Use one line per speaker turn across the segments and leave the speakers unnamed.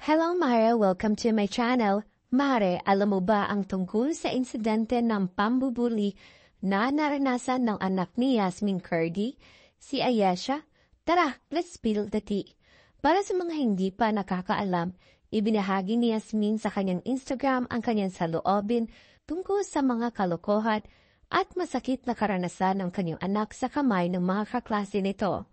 Hello Mare, welcome to my channel. Mare, alam mo ba ang tungkol sa insidente ng pambubuli na naranasan ng anak ni Yasmin Curdy, si Ayesha? Tara, let's spill the tea. Para sa mga hindi pa nakakaalam, ibinahagi ni Yasmin sa kanyang Instagram ang kanyang saloobin tungkol sa mga kalokohan at masakit na karanasan ng kanyang anak sa kamay ng mga kaklase nito.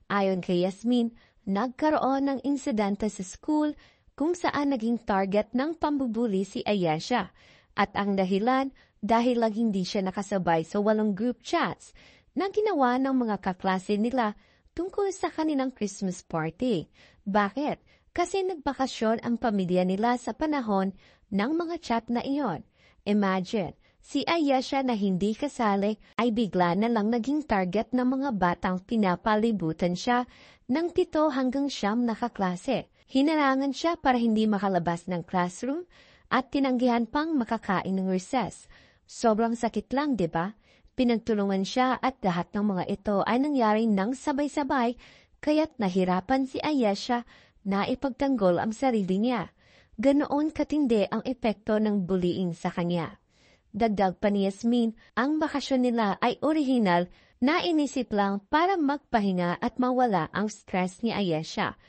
Ayon kay Yasmin, nagkaroon ng insidente sa school kung saan naging target ng pambubuli si Ayesha at ang dahilan dahil lang hindi siya nakasabay sa walong group chats na ginawa ng mga kaklase nila tungkol sa kanilang Christmas party. Bakit? Kasi nagbakasyon ang pamilya nila sa panahon ng mga chat na iyon. Imagine, si Ayesha na hindi kasali ay bigla na lang naging target ng mga batang pinapalibutan siya ng 7 hanggang 9 na kaklase. Hinarangan siya para hindi makalabas ng classroom at tinanggihan pang makakain ng recess. Sobrang sakit lang, di ba? Pinagtulungan siya at lahat ng mga ito ay nangyari ng sabay-sabay kaya't nahirapan si Ayesha na ipagtanggol ang sarili niya. Ganoon katindi ang epekto ng bullying sa kanya. Dagdag pa ni Yasmin, ang bakasyon nila ay orihinal na inisip lang para magpahinga at mawala ang stress ni Ayesha.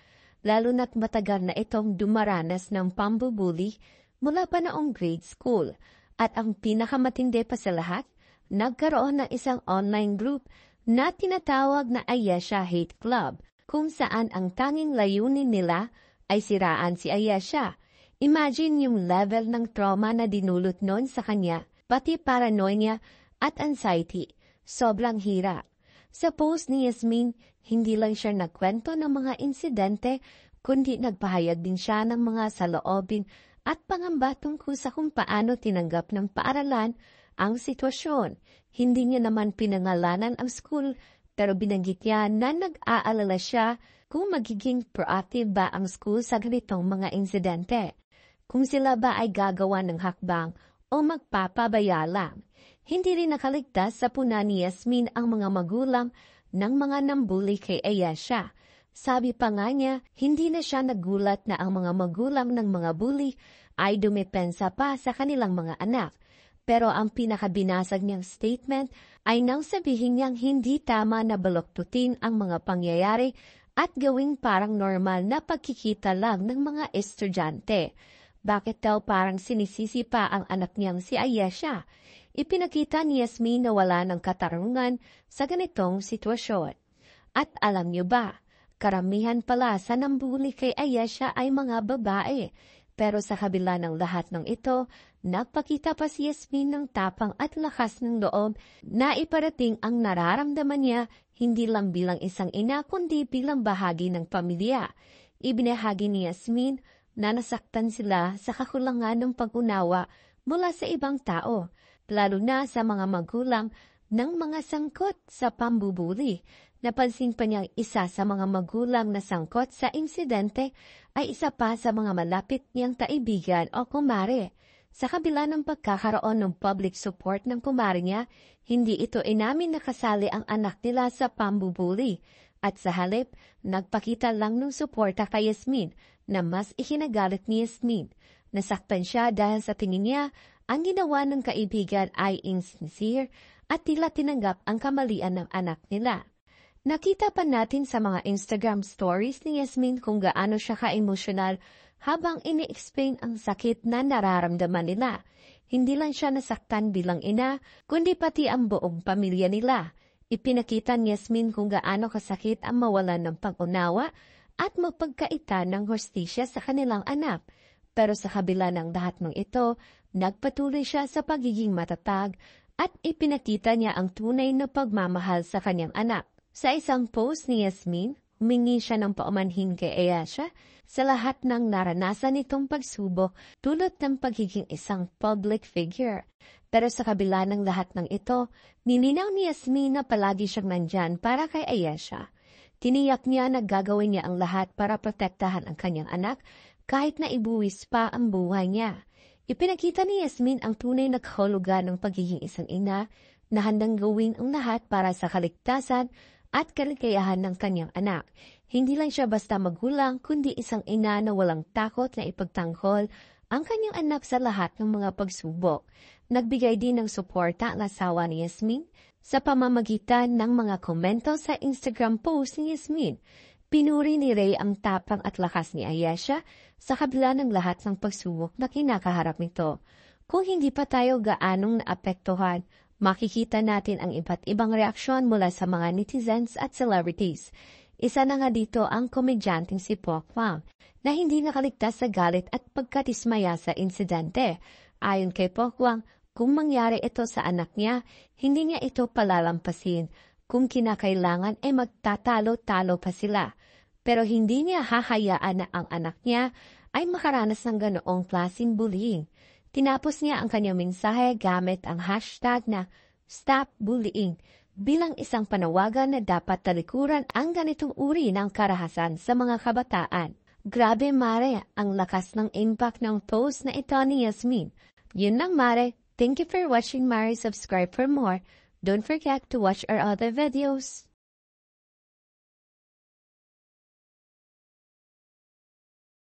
Lalo na't matagal na itong dumaranas ng pambubuli mula pa noong grade school. At ang pinakamatindi pa sa lahat, nagkaroon ng isang online group na tinatawag na Ayesha Hate Club, kung saan ang tanging layunin nila ay siraan si Ayesha. Imagine yung level ng trauma na dinulot noon sa kanya, pati paranoia at anxiety. Sobrang hirap. Sa post ni Yasmin, hindi lang siya nagkwento ng mga insidente, kundi nagpahayag din siya ng mga saloobin at pangamba tungkol sa kung paano tinanggap ng paaralan ang sitwasyon. Hindi niya naman pinangalanan ang school, pero binanggit niya na nag-aalala siya kung magiging proactive ba ang school sa ganitong mga insidente. Kung sila ba ay gagawa ng hakbang o magpapabaya lang. Hindi rin nakaligtas sa puna ni Yasmin ang mga magulang ng mga nambuli kay Ayesha. Sabi pa nga niya, hindi na siya nagulat na ang mga magulang ng mga bully ay dumepensa pa sa kanilang mga anak. Pero ang pinakabinasag niyang statement ay nang sabihin niyang hindi tama na baloktutin ang mga pangyayari at gawing parang normal na pagkikita lang ng mga estudyante. Bakit daw parang sinisisi pa ang anak niyang si Ayesha? Ipinakita ni Yasmin na wala ng katarungan sa ganitong sitwasyon. At alam niyo ba, karamihan pala sa nambuli kay Ayesha ay mga babae. Pero sa kabila ng lahat ng ito, nagpakita pa si Yasmin ng tapang at lakas ng loob na iparating ang nararamdaman niya hindi lang bilang isang ina kundi bilang bahagi ng pamilya. Ibinahagi ni Yasmin na nasaktan sila sa kakulangan ng pag-unawa mula sa ibang tao, lalo na sa mga magulang ng mga sangkot sa pambubuli. Napansin pa niyang isa sa mga magulang na sangkot sa insidente ay isa pa sa mga malapit niyang kaibigan o kumare. Sa kabila ng pagkakaroon ng public support ng kumare niya, hindi ito inamin na kasali ang anak nila sa pambubuli. At sa halip, nagpakita lang ng suporta kay Yasmin na mas ikinagalit ni Yasmin. Nasaktan siya dahil sa tingin niya ang ginawa ng kaibigan ay insincere at tila tinanggap ang kamalian ng anak nila. Nakita pa natin sa mga Instagram stories ni Yasmin kung gaano siya ka-emosyonal habang ini-explain ang sakit na nararamdaman nila. Hindi lang siya nasaktan bilang ina, kundi pati ang buong pamilya nila. Ipinakita ni Yasmin kung gaano kasakit ang mawalan ng pag-unawa at mapagkaita ng hustisya sa kanilang anak. Pero sa kabila ng lahat ng ito, nagpatuloy siya sa pagiging matatag at ipinakita niya ang tunay na pagmamahal sa kanyang anak. Sa isang post ni Yasmin, humingi siya ng paumanhin kay Ayesha sa lahat ng naranasan nitong pagsubok tulad ng pagiging isang public figure. Pero sa kabila ng lahat ng ito, nilinaw ni Yasmin na palagi siyang nandyan para kay Ayesha. Tiniyak niya na gagawin niya ang lahat para protektahan ang kanyang anak kahit na ibuwis pa ang buhay niya. Ipinakita ni Yasmin ang tunay na kahulugan ng pagiging isang ina na handang gawin ang lahat para sa kaligtasan at kaligayahan ng kanyang anak. Hindi lang siya basta magulang, kundi isang ina na walang takot na ipagtanggol ang kanyang anak sa lahat ng mga pagsubok. Nagbigay din ng suporta ang asawa ni Yasmin sa pamamagitan ng mga komento sa Instagram post ni Yasmin. Pinuri ni Ray ang tapang at lakas ni Ayesha sa kabila ng lahat ng pagsubok na kinakaharap nito. Kung hindi pa tayo gaanong naapektuhan, makikita natin ang iba't ibang reaksyon mula sa mga netizens at celebrities. Isa na nga dito ang komedyanteng si Pok Wang na hindi nakaligtas sa galit at pagkatismaya sa insidente. Ayon kay Pok Wang, kung mangyari ito sa anak niya, hindi niya ito palalampasin. Kung kinakailangan ay magtatalo-talo pa sila. Pero hindi niya hahayaan na ang anak niya ay makaranas ng ganoong klaseng bullying. Tinapos niya ang kanyang mensahe gamit ang hashtag na Stop Bullying bilang isang panawagan na dapat talikuran ang ganitong uri ng karahasan sa mga kabataan. Grabe Mare, ang lakas ng impact ng post na ito ni Yasmin. Yun lang Mare, thank you for watching Mare, subscribe for more. Don't forget to watch our other videos.